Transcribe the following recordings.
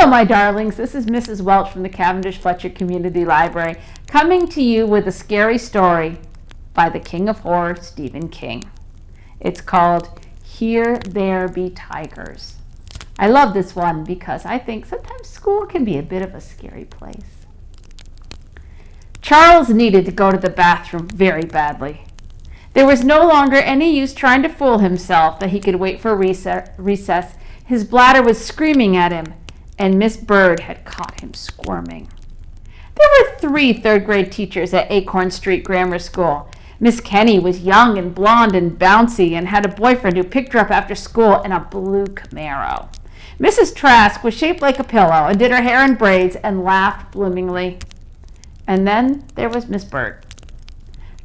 Hello, my darlings. This is Mrs. Welch from the Cavendish Fletcher Community Library, coming to you with a scary story by the King of Horror, Stephen King. It's called Here There Be Tigers. I love this one because I think sometimes school can be a bit of a scary place. Charles needed to go to the bathroom very badly. There was no longer any use trying to fool himself that he could wait for recess. His bladder was screaming at him, and Miss Bird had caught him squirming. There were 3 third-grade teachers at Acorn Street Grammar School. Miss Kenny was young and blonde and bouncy and had a boyfriend who picked her up after school in a blue Camaro. Mrs. Trask was shaped like a pillow and did her hair in braids and laughed bloomingly. And then there was Miss Bird.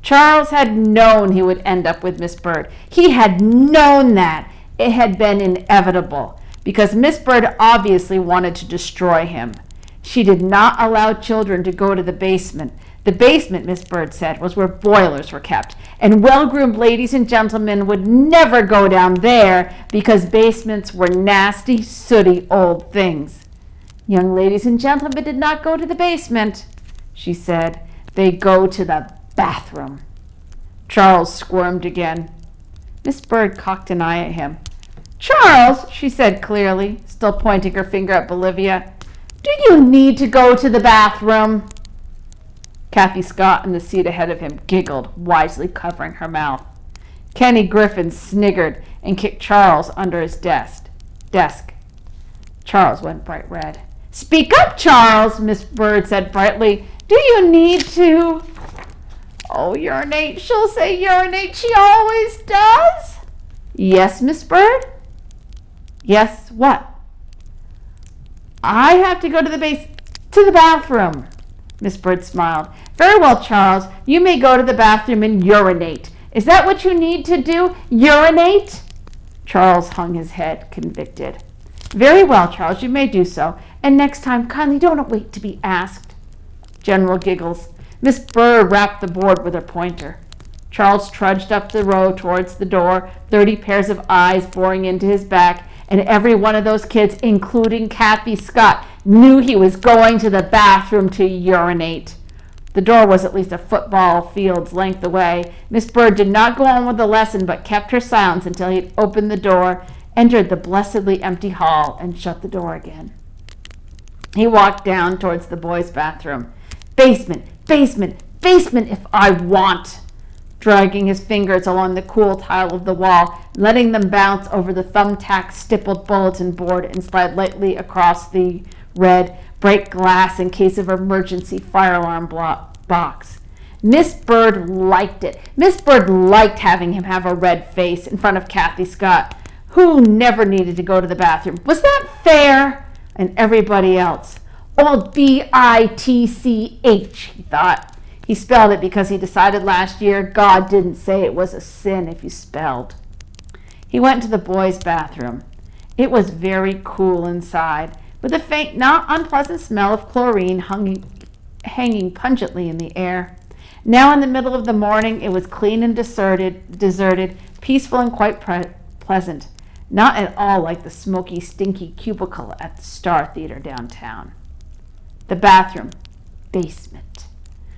Charles had known he would end up with Miss Bird. He had known that. It had been inevitable, because Miss Bird obviously wanted to destroy him. She did not allow children to go to the basement. The basement, Miss Bird said, was where boilers were kept, and well-groomed ladies and gentlemen would never go down there because basements were nasty, sooty old things. Young ladies and gentlemen did not go to the basement, she said. They go to the bathroom. Charles squirmed again. Miss Bird cocked an eye at him. Charles, she said clearly, still pointing her finger at Bolivia, do you need to go to the bathroom? Kathy Scott in the seat ahead of him giggled, wisely covering her mouth. Kenny Griffin sniggered and kicked Charles under his desk. Charles went bright red. Speak up, Charles, Miss Bird said brightly. Do you need to? Oh, urinate, she'll say urinate. She always does. Yes, Miss Bird? Yes, what? I have to go to the bathroom. Miss Bird smiled. Very well, Charles. You may go to the bathroom and urinate. Is that what you need to do? Urinate? Charles hung his head, convicted. Very well, Charles, you may do so. And next time, kindly don't wait to be asked. General giggles. Miss Bird rapped the board with her pointer. Charles trudged up the row towards the door, 30 pairs of eyes boring into his back, and every one of those kids, including Kathy Scott, knew he was going to the bathroom to urinate. The door was at least a football field's length away. Miss Bird did not go on with the lesson, but kept her silence until he had opened the door, entered the blessedly empty hall, and shut the door again. He walked down towards the boys' bathroom. Basement, basement, basement if I want, dragging his fingers along the cool tile of the wall, letting them bounce over the thumbtack stippled bulletin board and slide lightly across the red, break glass in case of emergency fire alarm box. Miss Bird liked it. Miss Bird liked having him have a red face in front of Kathy Scott, who never needed to go to the bathroom. Was that fair? And everybody else. Old Bitch, he thought. He spelled it because he decided last year God didn't say it was a sin if you spelled. He went to the boys' bathroom. It was very cool inside, with a faint, not unpleasant smell of chlorine hanging pungently in the air. Now in the middle of the morning, it was clean and deserted, peaceful and quite pleasant. Not at all like the smoky, stinky cubicle at the Star Theater downtown. The bathroom, basement,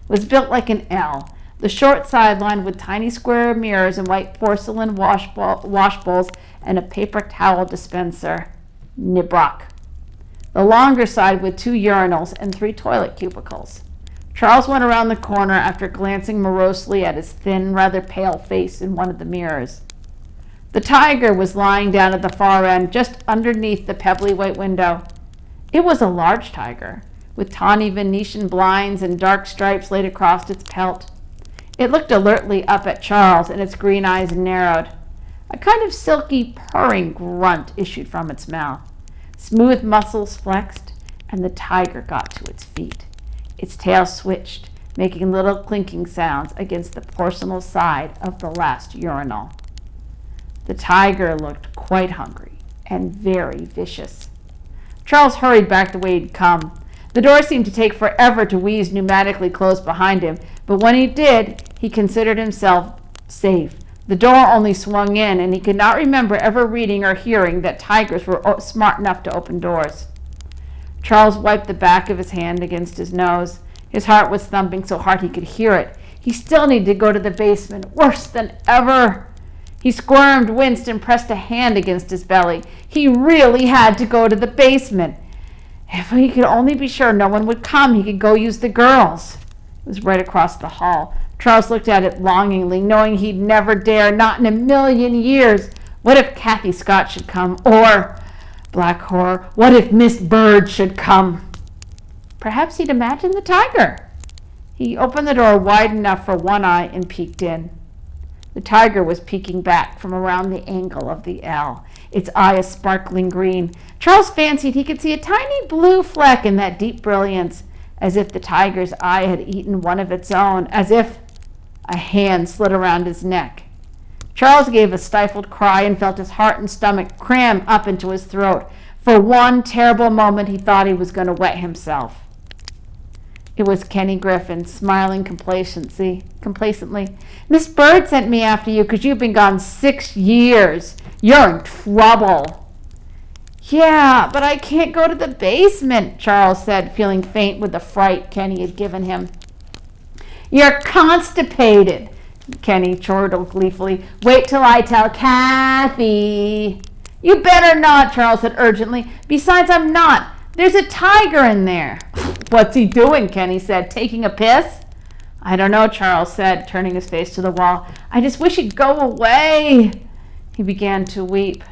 was built like an L, the short side lined with tiny square mirrors and white porcelain wash bowls and a paper towel dispenser. Nibrock. The longer side with 2 urinals and 3 toilet cubicles. Charles went around the corner after glancing morosely at his thin, rather pale face in one of the mirrors. The tiger was lying down at the far end, just underneath the pebbly white window. It was a large tiger, with tawny Venetian blinds and dark stripes laid across its pelt. It looked alertly up at Charles, and its green eyes narrowed. A kind of silky, purring grunt issued from its mouth. Smooth muscles flexed, and the tiger got to its feet. Its tail switched, making little clinking sounds against the porcelain side of the last urinal. The tiger looked quite hungry and very vicious. Charles hurried back the way he'd come. The door seemed to take forever to wheeze pneumatically close behind him, but when he did, he considered himself safe. The door only swung in, and he could not remember ever reading or hearing that tigers were smart enough to open doors. Charles wiped the back of his hand against his nose. His heart was thumping so hard he could hear it. He still needed to go to the basement, worse than ever. He squirmed, winced, and pressed a hand against his belly. He really had to go to the basement. If he could only be sure no one would come, he could go use the girls. It was right across the hall. Charles looked at it longingly, knowing he'd never dare, not in a million years. What if Kathy Scott should come? Or, black horror, what if Miss Bird should come? Perhaps he'd imagine the tiger. He opened the door wide enough for one eye and peeked in. The tiger was peeking back from around the angle of the L, its eye a sparkling green. Charles fancied he could see a tiny blue fleck in that deep brilliance, as if the tiger's eye had eaten one of its own, as if a hand slid around his neck. Charles gave a stifled cry and felt his heart and stomach cram up into his throat. For one terrible moment he thought he was going to wet himself. It was Kenny Griffin, smiling complacently. Miss Bird sent me after you because you've been gone 6 years. You're in trouble. Yeah, but I can't go to the basement, Charles said, feeling faint with the fright Kenny had given him. You're constipated, Kenny chortled gleefully. Wait till I tell Kathy. You better not, Charles said urgently. Besides, I'm not. There's a tiger in there. What's he doing? Kenny said. Taking a piss? I don't know, Charles said, turning his face to the wall. I just wish he'd go away. He began to weep.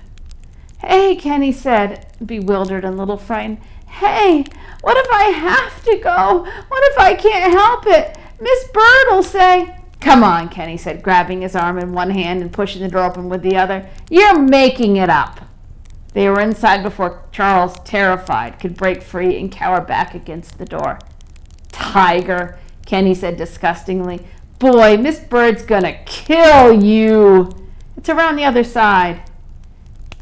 Hey, Kenny said, bewildered and a little frightened. Hey, what if I have to go? What if I can't help it? Miss Bird will say... Come on, Kenny said, grabbing his arm in one hand and pushing the door open with the other. You're making it up. They were inside before Charles, terrified, could break free and cower back against the door. Tiger, Kenny said disgustingly. Boy, Miss Bird's gonna kill you. It's around the other side.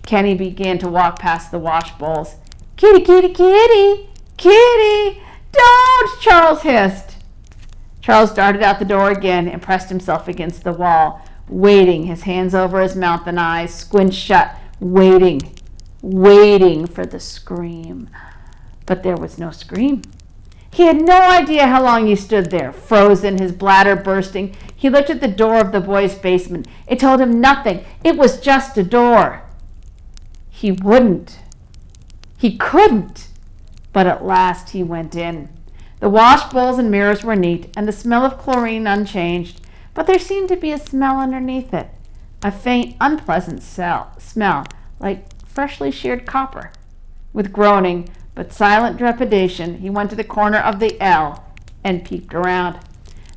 Kenny began to walk past the wash bowls. Kitty, kitty, kitty, kitty. Don't, Charles hissed. Charles darted out the door again and pressed himself against the wall, waiting, his hands over his mouth and eyes squinched shut, waiting for the scream. But there was no scream. He had no idea how long he stood there, frozen, his bladder bursting. He looked at the door of the boys' basement. It told him nothing. It was just a door. He wouldn't. He couldn't. But at last he went in. The wash bowls and mirrors were neat, and the smell of chlorine unchanged, but there seemed to be a smell underneath it, a faint, unpleasant smell, like freshly sheared copper. With groaning, but silent trepidation, he went to the corner of the L and peeked around.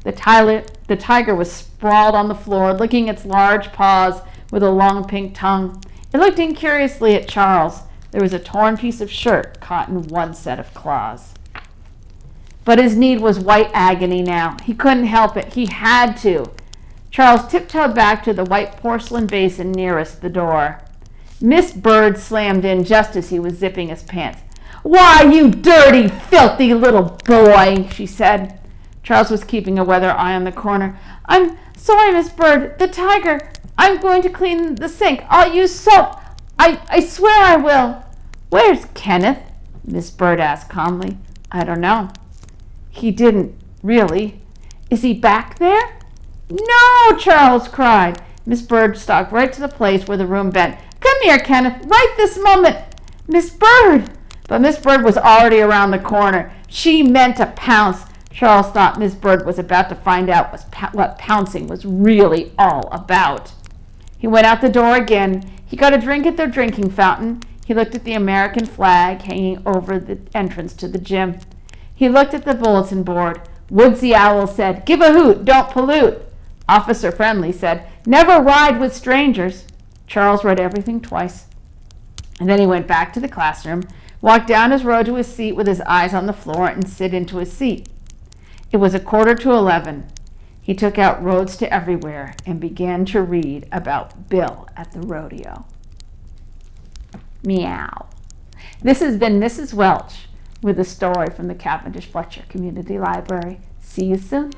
The tiger was sprawled on the floor, licking its large paws with a long pink tongue. It looked incuriously at Charles. There was a torn piece of shirt caught in one set of claws. But his need was white agony now. He couldn't help it. He had to. Charles tiptoed back to the white porcelain basin nearest the door. Miss Bird slammed in just as he was zipping his pants. Why, you dirty, filthy little boy, she said. Charles was keeping a weather eye on the corner. I'm sorry, Miss Bird. The tiger. I'm going to clean the sink. I'll use soap. I swear I will. Where's Kenneth? Miss Bird asked calmly. I don't know. He didn't, really. Is he back there? No, Charles cried. Miss Bird stalked right to the place where the room bent. Come here, Kenneth, right this moment. Miss Bird! But Miss Bird was already around the corner. She meant to pounce. Charles thought Miss Bird was about to find out what pouncing was really all about. He went out the door again. He got a drink at their drinking fountain. He looked at the American flag hanging over the entrance to the gym. He looked at the bulletin board. Woodsy Owl said, Give a hoot, don't pollute. Officer Friendly said, Never ride with strangers. Charles read everything twice. And then he went back to the classroom, walked down his row to his seat with his eyes on the floor, and sit into his seat. It was 11:15. He took out Roads to Everywhere and began to read about Bill at the rodeo. Meow. This has been Mrs. Welch with a story from the Cavendish Fletcher Community Library. See you soon.